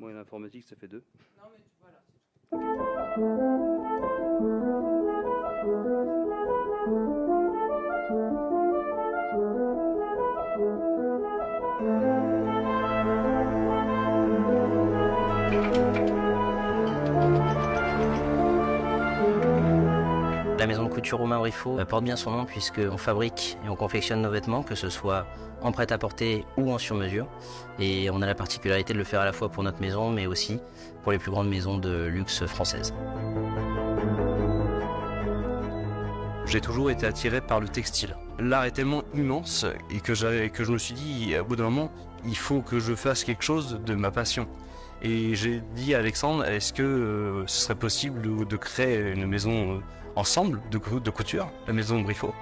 Moi, en informatique, ça fait 2. Non, mais voilà. La maison de couture Romain Briffaut porte bien son nom puisqu'on fabrique et on confectionne nos vêtements, que ce soit en prêt-à-porter ou en sur-mesure. Et on a la particularité de le faire à la fois pour notre maison, mais aussi pour les plus grandes maisons de luxe françaises. J'ai toujours été attiré par le textile. L'art est tellement immense et que je me suis dit, au bout d'un moment, il faut que je fasse quelque chose de ma passion. Et j'ai dit à Alexandre, est-ce que ce serait possible de créer une maison ensemble de couture, la maison Briffaut.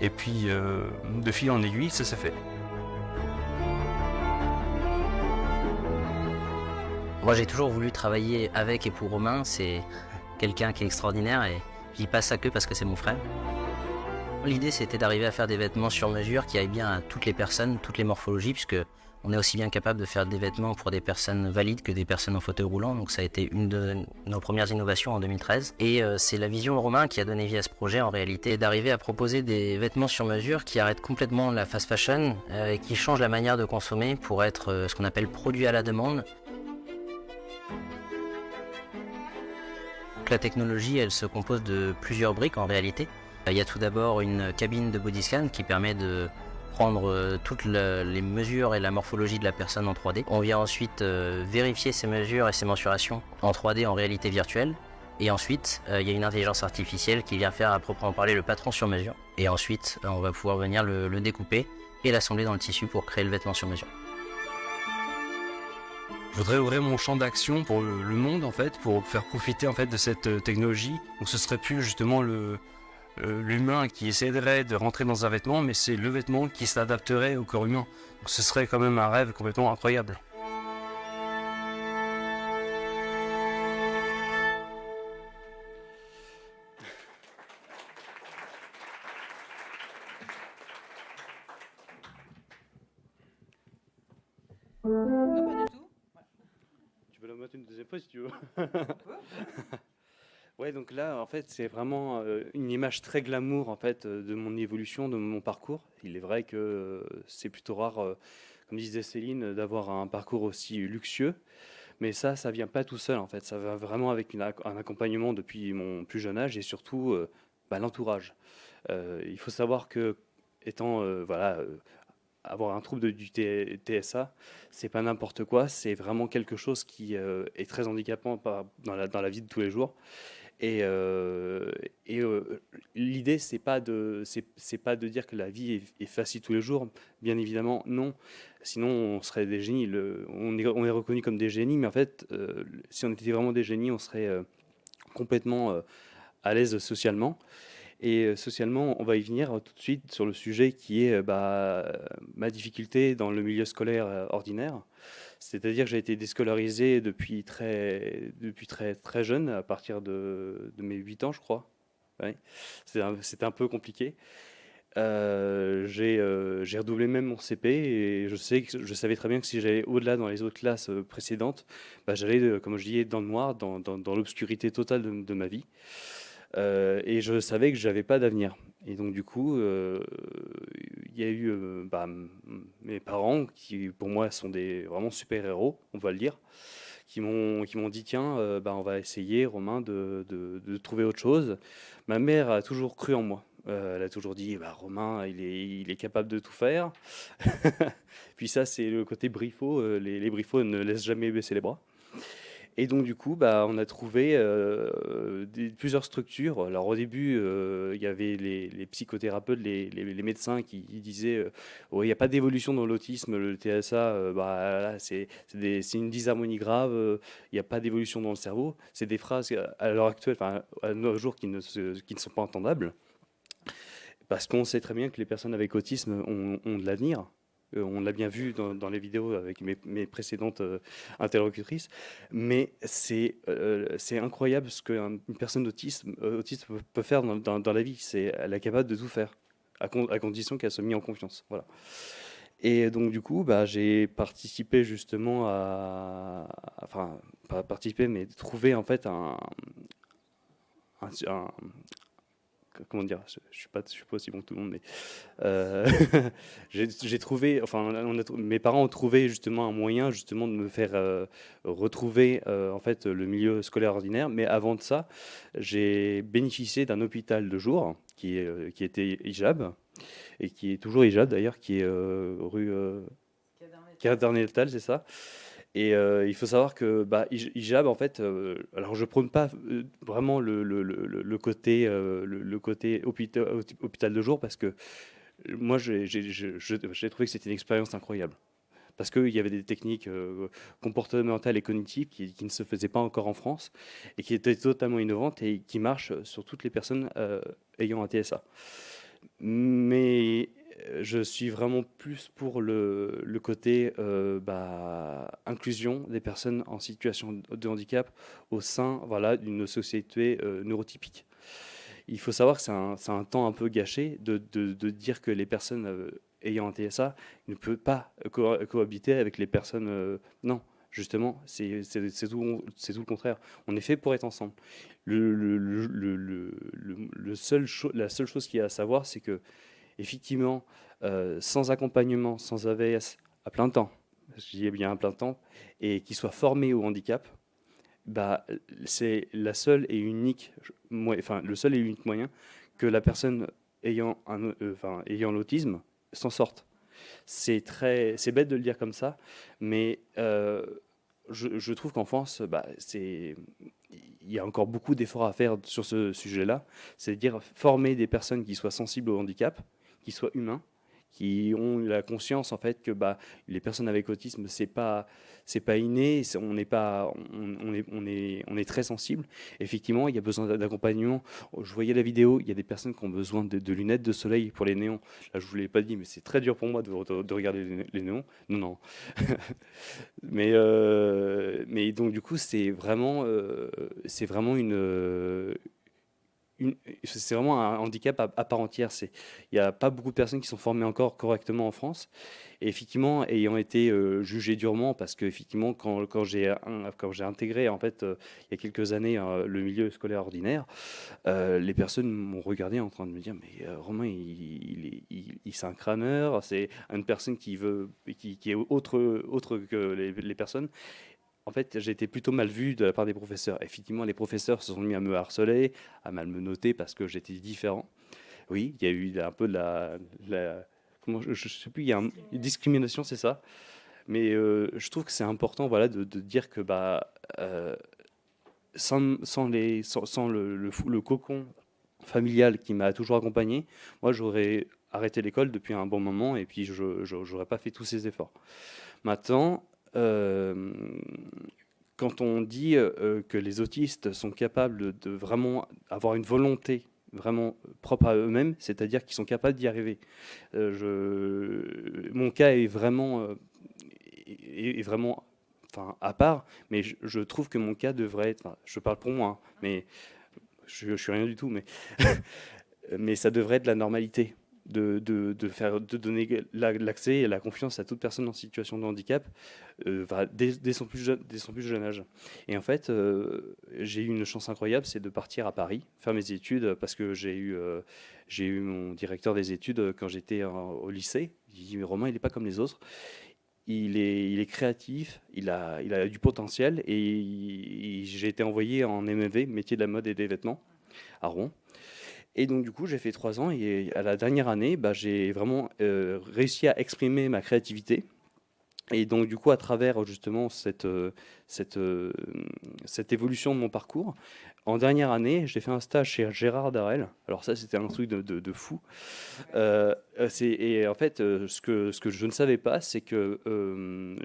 Et puis, de fil en aiguille, ça s'est fait. Moi, j'ai toujours voulu travailler avec et pour Romain. C'est quelqu'un qui est extraordinaire et j'y passe ça que parce que c'est mon frère. L'idée, c'était d'arriver à faire des vêtements sur mesure qui aillent bien à toutes les personnes, toutes les morphologies, puisque on est aussi bien capable de faire des vêtements pour des personnes valides que des personnes en fauteuil roulant. Donc ça a été une de nos premières innovations en 2013. Et c'est la vision de Romain qui a donné vie à ce projet en réalité, d'arriver à proposer des vêtements sur mesure qui arrêtent complètement la fast fashion et qui changent la manière de consommer pour être ce qu'on appelle produit à la demande. Donc la technologie, elle se compose de plusieurs briques en réalité. Il y a tout d'abord une cabine de body scan qui permet de prendre toutes les mesures et la morphologie de la personne en 3D. On vient ensuite vérifier ces mesures et ces mensurations en 3D en réalité virtuelle. Et ensuite, il y a une intelligence artificielle qui vient faire à proprement parler le patron sur mesure. Et ensuite, on va pouvoir venir le découper et l'assembler dans le tissu pour créer le vêtement sur mesure. Je voudrais ouvrir mon champ d'action pour le monde en fait, pour faire profiter en fait de cette technologie. Donc ce serait plus justement l'humain qui essaierait de rentrer dans un vêtement, mais c'est le vêtement qui s'adapterait au corps humain. Donc ce serait quand même un rêve complètement incroyable. Non, pas du tout. Ouais. Tu peux la mettre une deuxième fois si tu veux. On peut. Ouais, donc là, en fait, c'est vraiment une image très glamour en fait de mon évolution, de mon parcours. Il est vrai que c'est plutôt rare, comme disait Céline, d'avoir un parcours aussi luxueux. Mais ça vient pas tout seul en fait. Ça va vraiment avec un accompagnement depuis mon plus jeune âge et surtout l'entourage. Il faut savoir que étant avoir un trouble du TSA, c'est pas n'importe quoi. C'est vraiment quelque chose qui est très handicapant dans la vie de tous les jours. Et, euh, et l'idée, c'est pas de dire que la vie est facile tous les jours. Bien évidemment, non. Sinon, on serait des génies. On est reconnu comme des génies, mais en fait, si on était vraiment des génies, on serait complètement à l'aise socialement. Et socialement, on va y venir tout de suite sur le sujet qui est ma difficulté dans le milieu scolaire ordinaire. C'est-à-dire que j'ai été déscolarisé depuis très, très jeune, à partir de mes 8 ans, je crois. Ouais. C'était un peu compliqué. J'ai redoublé même mon CP et je savais très bien que si j'allais au-delà dans les autres classes précédentes, j'allais, comme je disais, dans le noir, dans l'obscurité totale de ma vie. Et je savais que j'avais pas d'avenir. Et donc du coup, il y a eu mes parents qui, pour moi, sont des vraiment super-héros, on va le dire, qui m'ont dit, tiens, on va essayer, Romain, de trouver autre chose. Ma mère a toujours cru en moi. Elle a toujours dit, Romain, il est capable de tout faire. Puis ça, c'est le côté Briffaut. Les Briffaut ne laissent jamais baisser les bras. Et donc du coup, on a trouvé plusieurs structures. Alors au début, il y avait les psychothérapeutes, les médecins qui disaient oh, il n'y a pas d'évolution dans l'autisme, le TSA, là, c'est une dysharmonie grave, il n'y a pas d'évolution dans le cerveau. C'est des phrases à l'heure actuelle, enfin à nos jours, qui ne sont pas entendables. Parce qu'on sait très bien que les personnes avec autisme ont de l'avenir. On l'a bien vu dans les vidéos avec mes précédentes interlocutrices. Mais c'est incroyable ce qu'une personne autiste peut faire dans la vie. Elle est capable de tout faire, à condition qu'elle soit mise en confiance. Voilà. Et donc du coup, bah, j'ai participé justement enfin, pas participer, mais trouver en fait un- comment dire, je suis pas aussi bon que tout le monde, mais euh, j'ai trouvé, enfin, mes parents ont trouvé justement un moyen justement de me faire retrouver en fait le milieu scolaire ordinaire. Mais avant de ça, j'ai bénéficié d'un hôpital de jour qui était Ijab et qui est toujours Ijab d'ailleurs, qui est rue Cadernettal, c'est ça. Et il faut savoir que bah, Hijab, en fait, alors je prône pas vraiment le côté, le côté hôpital de jour parce que moi, j'ai trouvé que c'était une expérience incroyable. Parce qu'il y avait des techniques comportementales et cognitives qui ne se faisaient pas encore en France et qui étaient totalement innovantes et qui marchent sur toutes les personnes ayant un TSA. Mais je suis vraiment plus pour le côté bah, inclusion des personnes en situation de handicap au sein voilà, d'une société neurotypique. Il faut savoir que c'est un temps un peu gâché de dire que les personnes ayant un TSA ne peuvent pas cohabiter avec les personnes. Non, justement, c'est tout le contraire. On est fait pour être ensemble. La seule chose qu'il y a à savoir, c'est que effectivement, sans accompagnement, sans AVS, à plein temps, je dis bien à plein temps, et qui soit formé au handicap, bah, c'est la seule et unique, enfin, le seul et unique moyen que la personne enfin, ayant l'autisme s'en sorte. C'est bête de le dire comme ça, mais je trouve qu'en France, bah, il y a encore beaucoup d'efforts à faire sur ce sujet-là, c'est-à-dire former des personnes qui soient sensibles au handicap, qui soient humains, qui ont la conscience en fait que bah, les personnes avec autisme c'est pas inné, on est très sensible. Effectivement, il y a besoin d'accompagnement. Je voyais la vidéo, il y a des personnes qui ont besoin de lunettes de soleil pour les néons. Là, je vous l'ai pas dit, mais c'est très dur pour moi de regarder les néons. Non, non. Mais donc du coup, c'est vraiment c'est vraiment un handicap à part entière. Il n'y a pas beaucoup de personnes qui sont formées encore correctement en France. Et effectivement, ayant été jugé durement, parce que effectivement, quand j'ai intégré en fait il y a quelques années le milieu scolaire ordinaire, les personnes m'ont regardé en train de me dire, mais Romain, c'est un crâneur, c'est une personne qui est autre que les personnes. En fait, j'ai été plutôt mal vu de la part des professeurs. Effectivement, les professeurs se sont mis à me harceler, à mal me noter parce que j'étais différent. Oui, il y a eu un peu je sais plus, il y a une discrimination, c'est ça. Mais je trouve que c'est important, voilà, de dire que bah, sans le cocon familial qui m'a toujours accompagné, moi j'aurais arrêté l'école depuis un bon moment et puis je n'aurais pas fait tous ces efforts. Maintenant, euh, quand on dit que les autistes sont capables de vraiment avoir une volonté vraiment propre à eux-mêmes, c'est-à-dire qu'ils sont capables d'y arriver. Mon cas est vraiment enfin, à part, mais je trouve que mon cas devrait être, enfin, je parle pour moi, hein, mais je suis rien du tout, mais mais ça devrait être la normalité de donner l'accès et la confiance à toute personne en situation de handicap dès son plus jeune âge. Et en fait, j'ai eu une chance incroyable, c'est de partir à Paris, faire mes études, parce que j'ai eu mon directeur des études quand j'étais au lycée. Il dit, mais Romain, il n'est pas comme les autres. Il est créatif, il a du potentiel, et j'ai été envoyé en MEV, métier de la mode et des vêtements, à Rouen. Et donc, du coup, j'ai fait 3 ans et à la dernière année, bah, j'ai vraiment réussi à exprimer ma créativité. Et donc, du coup, à travers justement cette, euh, cette évolution de mon parcours, en dernière année, j'ai fait un stage chez Gérard Darel. Alors ça, c'était un truc de fou. Et en fait, ce que je ne savais pas, c'est que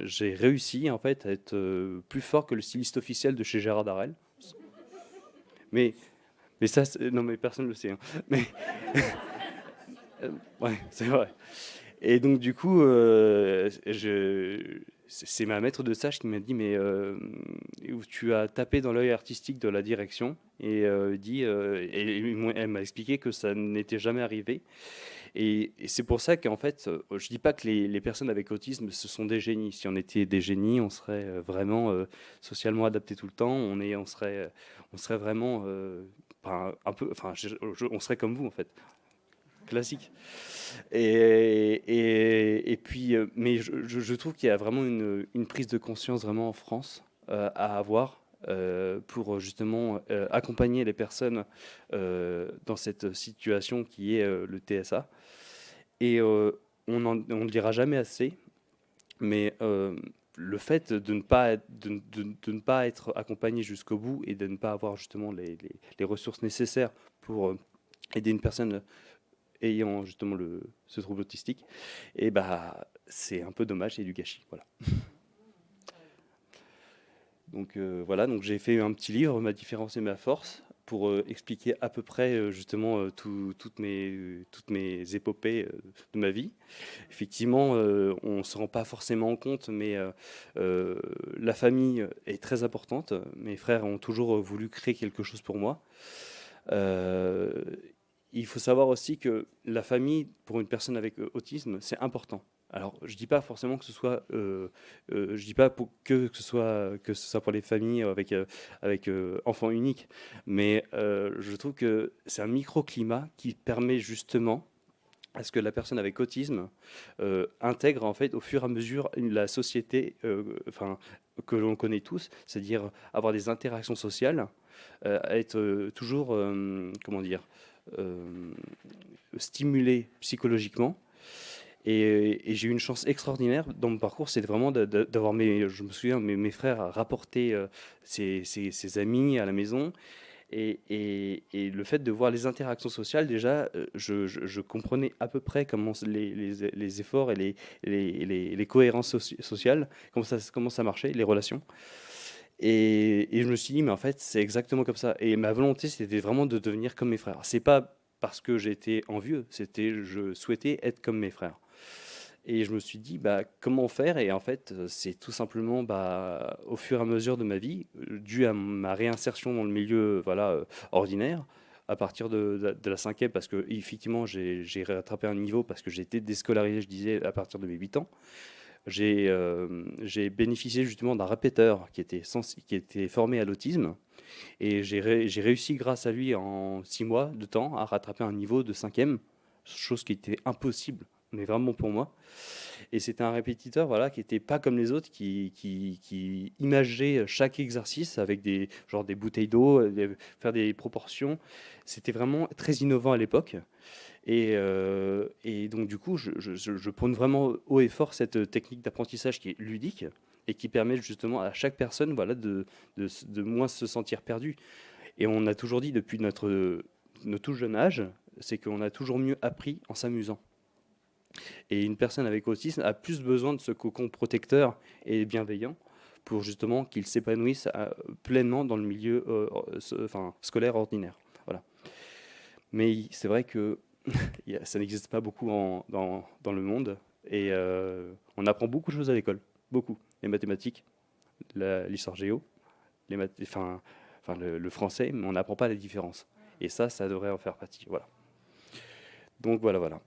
j'ai réussi en fait à être plus fort que le styliste officiel de chez Gérard Darel. Mais, mais ça, non, mais personne ne le sait, hein. Mais, ouais, c'est vrai. Et donc du coup, c'est ma maître de stage qui m'a dit, mais tu as tapé dans l'œil artistique de la direction et elle m'a expliqué que ça n'était jamais arrivé. Et c'est pour ça qu'en fait, je dis pas que les personnes avec autisme, ce sont des génies. Si on était des génies, on serait vraiment socialement adaptés tout le temps. On serait vraiment on serait comme vous en fait, classique. Et puis, mais je trouve qu'il y a vraiment une prise de conscience vraiment en France à avoir. Pour justement accompagner les personnes dans cette situation qui est le TSA. Et on ne le dira jamais assez, mais le fait de ne pas de ne pas être accompagné jusqu'au bout et de ne pas avoir justement les ressources nécessaires pour aider une personne ayant justement ce trouble autistique, et bah, c'est un peu dommage et du gâchis. Voilà. Donc voilà, donc j'ai fait un petit livre, Ma différence et ma force, pour expliquer à peu près justement toutes mes épopées de ma vie. Effectivement, on ne se rend pas forcément compte, mais la famille est très importante. Mes frères ont toujours voulu créer quelque chose pour moi. Euh, il faut savoir aussi que la famille, pour une personne avec autisme, c'est important. Alors, je dis pas forcément que ce soit, je dis pas que ce soit pour les familles avec enfants uniques, mais je trouve que c'est un microclimat qui permet justement à ce que la personne avec autisme intègre en fait au fur et à mesure la société, enfin que l'on connaît tous, c'est-à-dire avoir des interactions sociales, être toujours, comment dire, euh, stimulé psychologiquement. Et j'ai eu une chance extraordinaire dans mon parcours, c'est vraiment d'avoir je me souviens, mes frères rapporter ses amis à la maison. Et le fait de voir les interactions sociales, déjà, je comprenais à peu près comment les efforts et les cohérences sociales, comment ça marchait, les relations. Et je me suis dit, mais en fait, c'est exactement comme ça. Et ma volonté, c'était vraiment de devenir comme mes frères. C'est pas parce que j'étais envieux, je souhaitais être comme mes frères. Et je me suis dit, bah, comment faire? Et en fait, c'est tout simplement, bah, au fur et à mesure de ma vie, dû à ma réinsertion dans le milieu, voilà, ordinaire, à partir de la cinquième, parce que effectivement, j'ai rattrapé un niveau parce que j'ai été déscolarisé, je disais, à partir de mes 8 ans. J'ai bénéficié justement d'un répéteur qui était formé à l'autisme, et j'ai réussi grâce à lui en 6 mois de temps à rattraper un niveau de cinquième, chose qui était impossible, mais vraiment pour moi. Et c'était un répétiteur, voilà, qui était pas comme les autres, qui imageait chaque exercice avec genre des bouteilles d'eau, faire des proportions. C'était vraiment très innovant à l'époque. Et donc, du coup, je prône vraiment haut et fort cette technique d'apprentissage qui est ludique et qui permet justement à chaque personne, voilà, de moins se sentir perdu. Et on a toujours dit depuis notre tout jeune âge, c'est qu'on a toujours mieux appris en s'amusant. Et une personne avec autisme a plus besoin de ce cocon protecteur et bienveillant pour justement qu'il s'épanouisse pleinement dans le milieu enfin, scolaire ordinaire. Voilà. Mais c'est vrai que ça n'existe pas beaucoup dans le monde, et on apprend beaucoup de choses à l'école, beaucoup. Les mathématiques, l'histoire géo, le français, mais on n'apprend pas les différences. Et ça devrait en faire partie. Voilà. Donc voilà, voilà.